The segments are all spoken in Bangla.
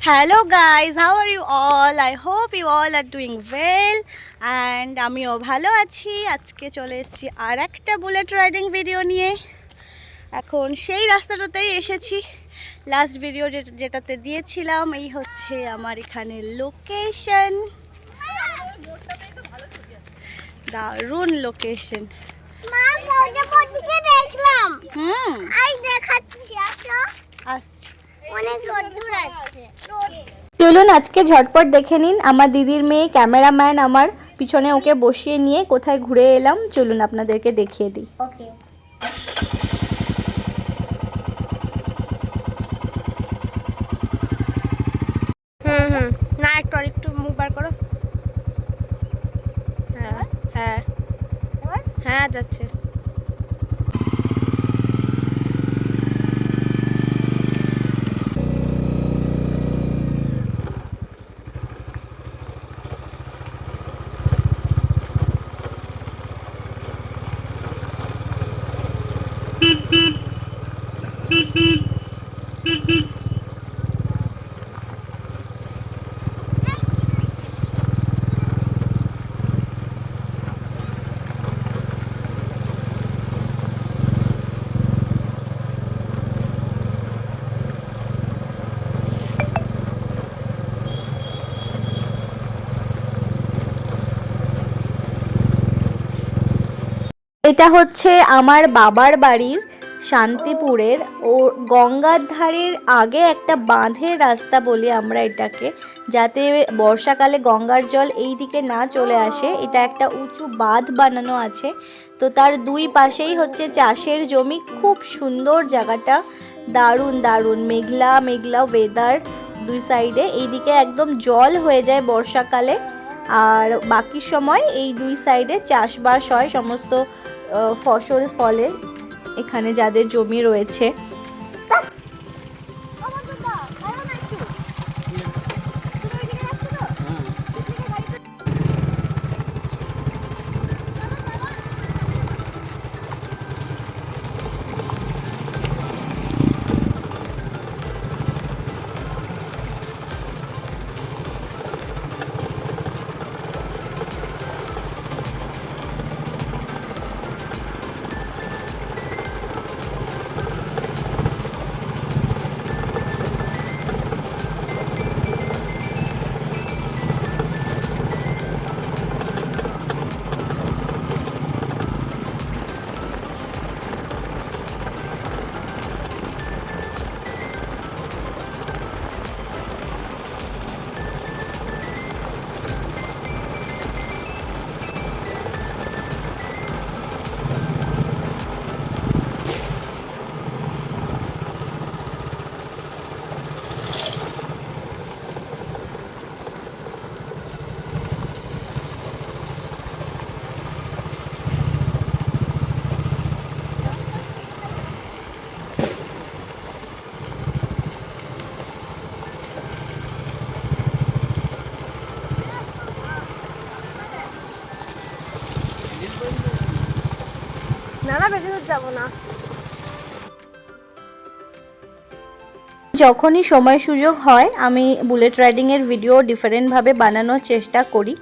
Hello guys, how are you all? I hope you all are doing well and আমিও ভালো আছি। আজকে চলে এসেছি আর একটা বুলেট রাইডিং ভিডিও নিয়ে। এখন সেই রাস্তাটাতেই এসেছি, লাস্ট ভিডিও যেটাতে দিয়েছিলাম। এই হচ্ছে আমার এখানে লোকেশন, দারুণ লোকেশন। আসছি। চলুন আজকে ঝটপট দেখে নিন আমার দিদির মেয়ে ক্যামেরাম্যান আমার পিছনে ওকে বসিয়ে নিয়ে কোথায় ঘুরে এলাম। চলুন আপনাদেরকে দেখিয়ে দিই। ওকে, না একটু মুখ বার করো। হ্যাঁ হ্যাঁ হ্যাঁ যাচ্ছে। এটা হচ্ছে আমার বাবার বাড়ির শান্তিপুরের ও গঙ্গার ধারের আগে একটা বাঁধের রাস্তা বলি আমরা এটাকে, যাতে বর্ষাকালে গঙ্গার জল এই দিকে না চলে আসে। এটা একটা উঁচু বাঁধ বানানো আছে, তো তার দুই পাশেই হচ্ছে চাষের জমি। খুব সুন্দর জায়গাটা, দারুণ দারুণ মেঘলা মেঘলা ওয়েদার দুই সাইডে। এইদিকে একদম জল হয়ে যায় বর্ষাকালে, আর বাকি সময় এই দুই সাইডে চাষবাস হয়, সমস্ত ফসল ফলে এখানে যাদের জমি রয়েছে। না বেশি দূর যাবো না। যখনই সময় সুযোগ হয় আমি বুলেট রাইডিংয়ের ভিডিও ডিফারেন্টভাবে বানানোর চেষ্টা করি।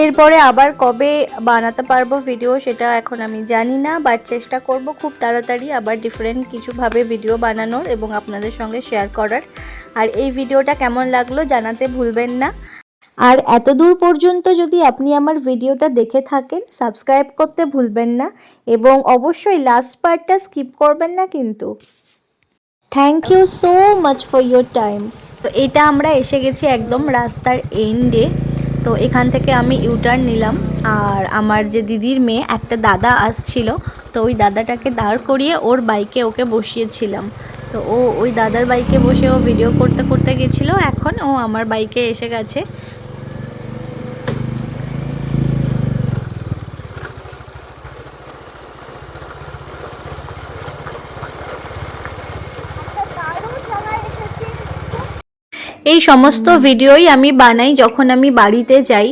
এরপরে আবার কবে বানাতে পারবো ভিডিও সেটা এখন আমি জানি না, বাট চেষ্টা করব খুব তাড়াতাড়ি আবার ডিফারেন্ট কিছুভাবে ভিডিও বানানোর এবং আপনাদের সঙ্গে শেয়ার করার। আর এই ভিডিওটা কেমন লাগলো জানাতে ভুলবেন না। আর এত দূর পর্যন্ত যদি আপনি আমার ভিডিওটা দেখে থাকেন সাবস্ক্রাইব করতে ভুলবেন না, এবং অবশ্যই লাস্ট পার্টটা স্কিপ করবেন না কিন্তু। Thank you so much for your time. তো এটা আমরা এসে গেছি একদম রাস্তার এন্ডে। তো এখান থেকে আমি ইউটার্ন নিলাম, আর আমার যে দিদির মেয়ে একটা দাদা আসছিল, তো ওই দাদাটাকে দাঁড় করিয়ে ওর বাইকে ওকে বসিয়েছিলাম। তো ও ওই দাদার বাইকে বসে ও ভিডিও করতে করতে গেছিলো, এখন ও আমার বাইকে এসে গেছে। এই সমস্ত ভিডিওই আমি বানাই যখন আমি বাড়িতে যাই,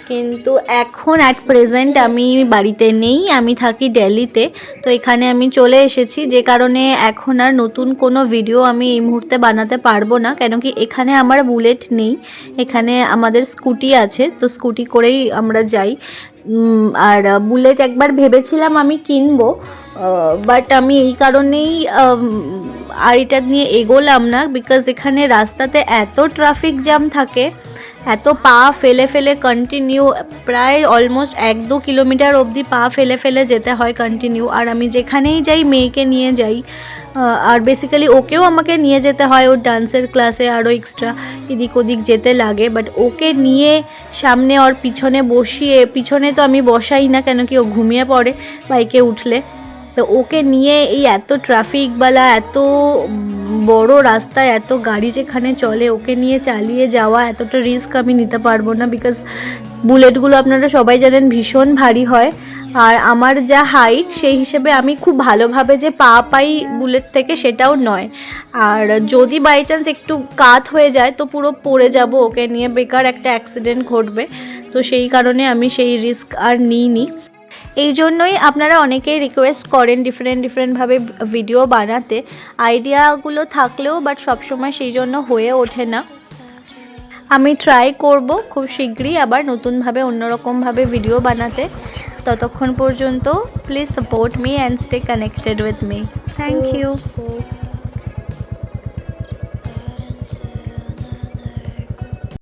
কিন্তু এখন অ্যাট প্রেজেন্ট আমি বাড়িতে নেই, আমি থাকি দিল্লিতে। তো এখানে আমি চলে এসেছি, যে কারণে এখন আর নতুন কোনো ভিডিও আমি এই মুহূর্তে বানাতে পারবো না, কেন কি এখানে আমার বুলেট নেই, এখানে আমাদের স্কুটি আছে, তো স্কুটি করেই আমরা যাই। আর বুলেট একবার ভেবেছিলাম আমি কিনবো, বাট আমি এই কারণেই আর এটা নিয়ে এগোলাম না, বিকজ এখানে রাস্তাতে এত ট্রাফিক জ্যাম থাকে, এত পা ফেলে ফেলে কন্টিনিউ প্রায় অলমোস্ট 1-2 কিলোমিটার অবধি পা ফেলে ফেলে যেতে হয় কন্টিনিউ। আর আমি যেখানেই যাই মেয়েকে নিয়ে যাই, আর বেসিক্যালি ওকেও আমাকে নিয়ে যেতে হয় ওর ডান্সের ক্লাসে, আরও এক্সট্রা এদিক ওদিক যেতে লাগে, বাট ওকে নিয়ে সামনে ওর পিছনে বসিয়ে, পিছনে তো আমি বসাই না কেন কি ও ঘুমিয়ে পড়ে বাইকে উঠলে, তো ওকে নিয়ে এই এত ট্রাফিকওয়ালা, এত বড় রাস্তায় এত গাড়ি যেখানে চলে, ওকে নিয়ে চালিয়ে যাওয়া এতটা রিস্ক আমি নিতে পারবো না, বিকজ বুলেটগুলো আপনারা সবাই জানেন ভীষণ ভারী হয়। আর আমার যা হাইট সেই হিসেবে আমি খুব ভালোভাবে যে পা পাই বুলেট থেকে সেটাও নয়, আর যদি বাই চান্স একটু কাত হয়ে যায় তো পুরো পড়ে যাব, ওকে নিয়ে বেকার একটা অ্যাক্সিডেন্ট ঘটবে, তো সেই কারণে আমি সেই রিস্ক আর নিইনি। এই জন্যই আপনারা অনেকেই রিকোয়েস্ট করেন ডিফারেন্টভাবে ভিডিও বানাতে, আইডিয়াগুলো থাকলেও বাট সবসময় সেই জন্য হয়ে ওঠে না। আমি ট্রাই করব খুব শীঘ্রই আবার নতুনভাবে অন্যরকমভাবে ভিডিও বানাতে। ততক্ষণ পর্যন্ত please support me and stay connected with me. Thank you.